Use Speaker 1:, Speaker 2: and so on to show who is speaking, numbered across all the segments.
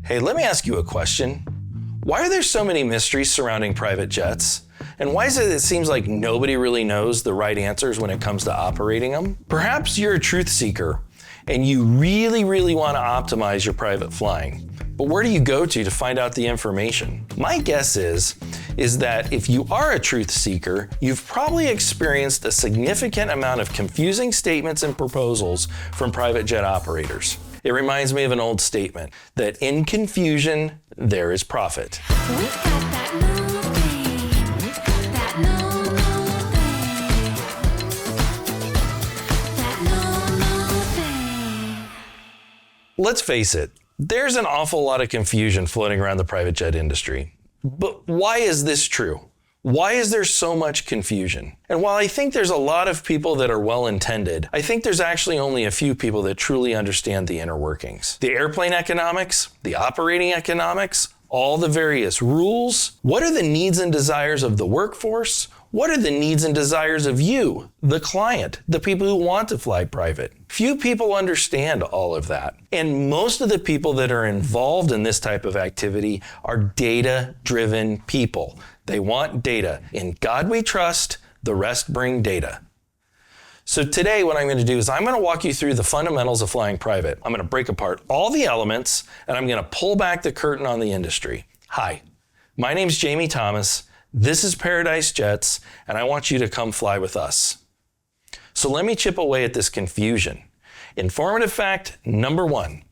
Speaker 1: Hey, let me ask you a question. Why are there so many mysteries surrounding private jets? And why is it seems like nobody really knows the right answers when it comes to operating them? Perhaps you're a truth seeker and you really want to optimize your private flying. But where do you go to find out the information? My guess is that if you are a truth seeker, you've probably experienced a significant amount of confusing statements and proposals from private jet operators. It reminds me of an old statement that in confusion, there is profit.
Speaker 2: We've got that new thing. We've got that new thing. That new thing.
Speaker 1: Let's face it, there's an awful lot of confusion floating around the private jet industry. But why is this true? Why is there so much confusion? And while I think there's a lot of people that are well-intended, I think there's actually only a few people that truly understand the inner workings. The airplane economics, the operating economics, all the various rules. What are the needs and desires of the workforce? What are the needs and desires of you, the client, the people who want to fly private? Few people understand all of that. And most of the people that are involved in this type of activity are data-driven people. They want data. In God we trust, the rest bring data. So today what I'm going to do is I'm going to walk you through the fundamentals of flying private. I'm going to break apart all the elements and I'm going to pull back the curtain on the industry. Hi, my name's Jamie Thomas. This is Paradise Jets, and I want you to come fly with us. So let me chip away at this confusion. Informative fact number 1,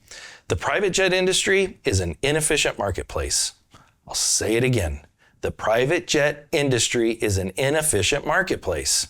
Speaker 1: the private jet industry is an inefficient marketplace. I'll say it again. The private jet industry is an inefficient marketplace.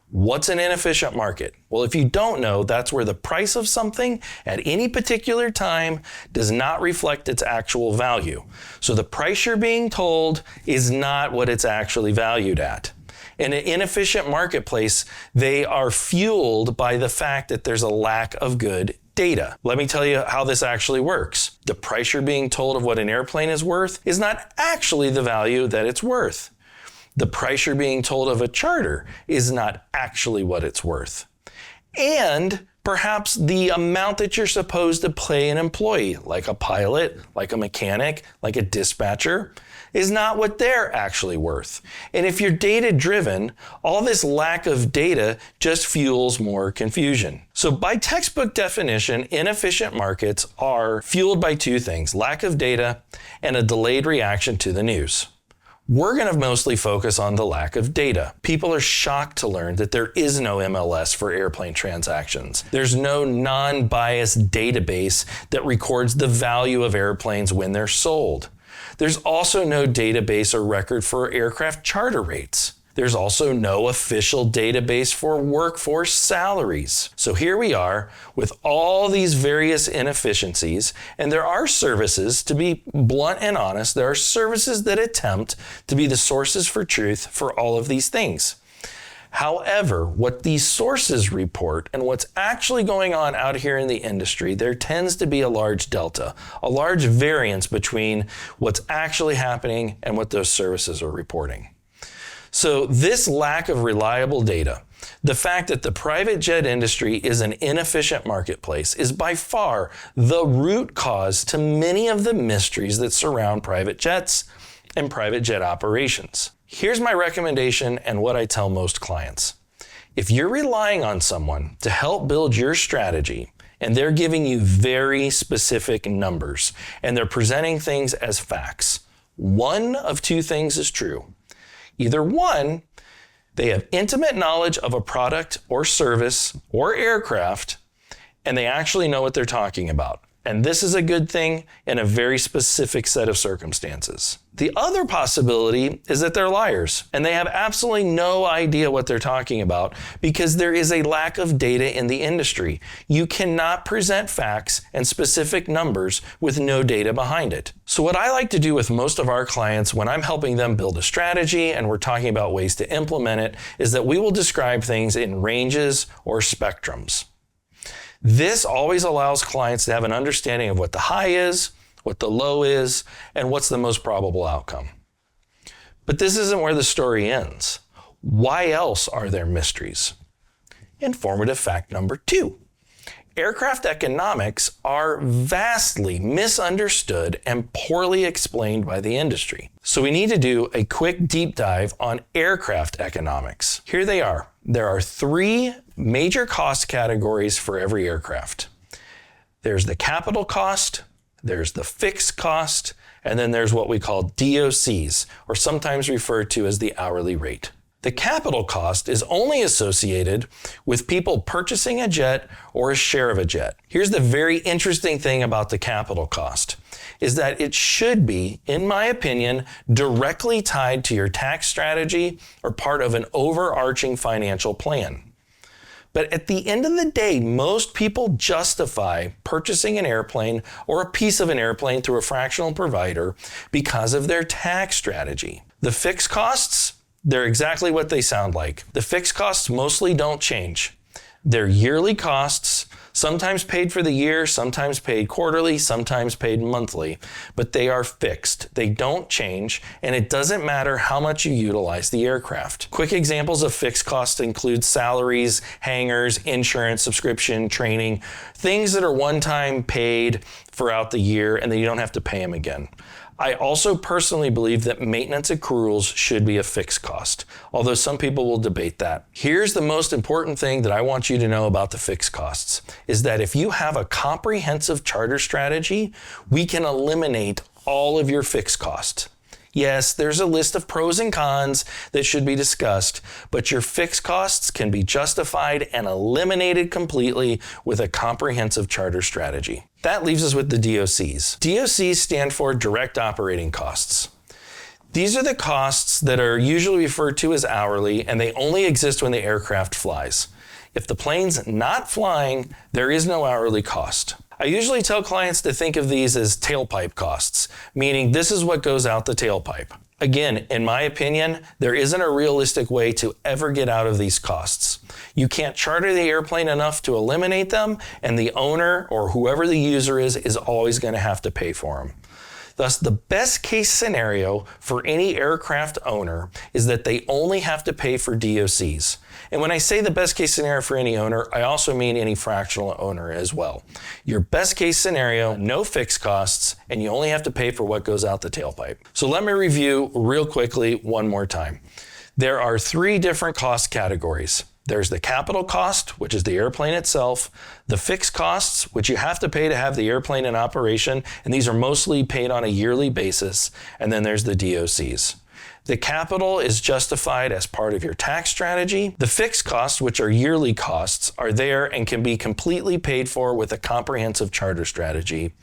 Speaker 1: What's an inefficient market? Well, if you don't know, that's where the price of something at any particular time does not reflect its actual value. So the price you're being told is not what it's actually valued at. In an inefficient marketplace, they are fueled by the fact that there's a lack of good data. Let me tell you how this actually works. The price you're being told of what an airplane is worth is not actually the value that it's worth. The price you're being told of a charter is not actually what it's worth. And perhaps the amount that you're supposed to pay an employee, like a pilot, like a mechanic, like a dispatcher, is not what they're actually worth. And if you're data-driven, all this lack of data just fuels more confusion. So by textbook definition, inefficient markets are fueled by two things: lack of data and a delayed reaction to the news. We're going to mostly focus on the lack of data. People are shocked to learn that there is no MLS for airplane transactions. There's no non-biased database that records the value of airplanes when they're sold. There's also no database or record for aircraft charter rates. There's also no official database for workforce salaries. So here we are with all these various inefficiencies, and there are services, to be blunt and honest, there are services that attempt to be the sources for truth for all of these things. However, what these sources report and what's actually going on out here in the industry, there tends to be a large delta, a large variance between what's actually happening and what those services are reporting. So this lack of reliable data, the fact that the private jet industry is an inefficient marketplace, is by far the root cause to many of the mysteries that surround private jets and private jet operations. Here's my recommendation and what I tell most clients. If you're relying on someone to help build your strategy, and they're giving you very specific numbers, and they're presenting things as facts, one of two things is true. Either one, they have intimate knowledge of a product or service or aircraft, and they actually know what they're talking about. And this is a good thing in a very specific set of circumstances. The other possibility is that they're liars and they have absolutely no idea what they're talking about because there is a lack of data in the industry. You cannot present facts and specific numbers with no data behind it. So what I like to do with most of our clients when I'm helping them build a strategy and we're talking about ways to implement it is that we will describe things in ranges or spectrums. This always allows clients to have an understanding of what the high is, what the low is, and what's the most probable outcome. But this isn't where the story ends. Why else are there mysteries? Informative fact number 2. Aircraft economics are vastly misunderstood and poorly explained by the industry. So we need to do a quick deep dive on aircraft economics. Here they are. There are three major cost categories for every aircraft. There's the capital cost, there's the fixed cost, and then there's what we call DOCs, or sometimes referred to as the hourly rate. The capital cost is only associated with people purchasing a jet or a share of a jet. Here's the very interesting thing about the capital cost, is that it should be, in my opinion, directly tied to your tax strategy or part of an overarching financial plan. But at the end of the day, most people justify purchasing an airplane or a piece of an airplane through a fractional provider because of their tax strategy. The fixed costs, they're exactly what they sound like. The fixed costs mostly don't change. They're yearly costs, sometimes paid for the year, sometimes paid quarterly, sometimes paid monthly, but they are fixed. They don't change, and it doesn't matter how much you utilize the aircraft. Quick examples of fixed costs include salaries, hangars, insurance, subscription, training, things that are one-time paid throughout the year, and then you don't have to pay them again. I also personally believe that maintenance accruals should be a fixed cost, although some people will debate that. Here's the most important thing that I want you to know about the fixed costs, is that if you have a comprehensive charter strategy, we can eliminate all of your fixed costs. Yes, there's a list of pros and cons that should be discussed, but your fixed costs can be justified and eliminated completely with a comprehensive charter strategy. That leaves us with the DOCs. DOCs stand for direct operating costs. These are the costs that are usually referred to as hourly, and they only exist when the aircraft flies. If the plane's not flying, there is no hourly cost. I usually tell clients to think of these as tailpipe costs, meaning this is what goes out the tailpipe. Again, in my opinion, there isn't a realistic way to ever get out of these costs. You can't charter the airplane enough to eliminate them, and the owner or whoever the user is always going to have to pay for them. Thus, the best case scenario for any aircraft owner is that they only have to pay for DOCs. And when I say the best case scenario for any owner, I also mean any fractional owner as well. Your best case scenario, no fixed costs, and you only have to pay for what goes out the tailpipe. So let me review real quickly one more time. There are three different cost categories. There's the capital cost, which is the airplane itself, the fixed costs, which you have to pay to have the airplane in operation, and these are mostly paid on a yearly basis, and then there's the DOCs. The capital is justified as part of your tax strategy. The fixed costs, which are yearly costs, are there and can be completely paid for with a comprehensive charter strategy.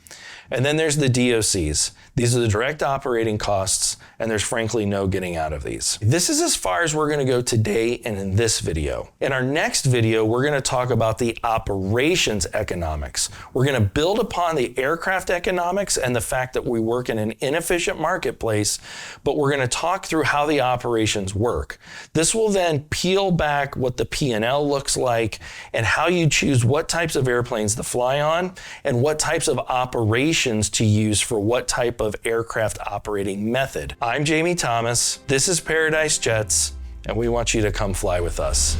Speaker 1: And then there's the DOCs. These are the direct operating costs, and there's frankly no getting out of these. This is as far as we're going to go today and in this video. In our next video, we're going to talk about the operations economics. We're going to build upon the aircraft economics and the fact that we work in an inefficient marketplace, but we're going to talk through how the operations work. This will then peel back what the P&L looks like and how you choose what types of airplanes to fly on and what types of operations to use for what type of aircraft operating method. I'm Jamie Thomas, this is Paradise Jets, and we want you to come fly with us.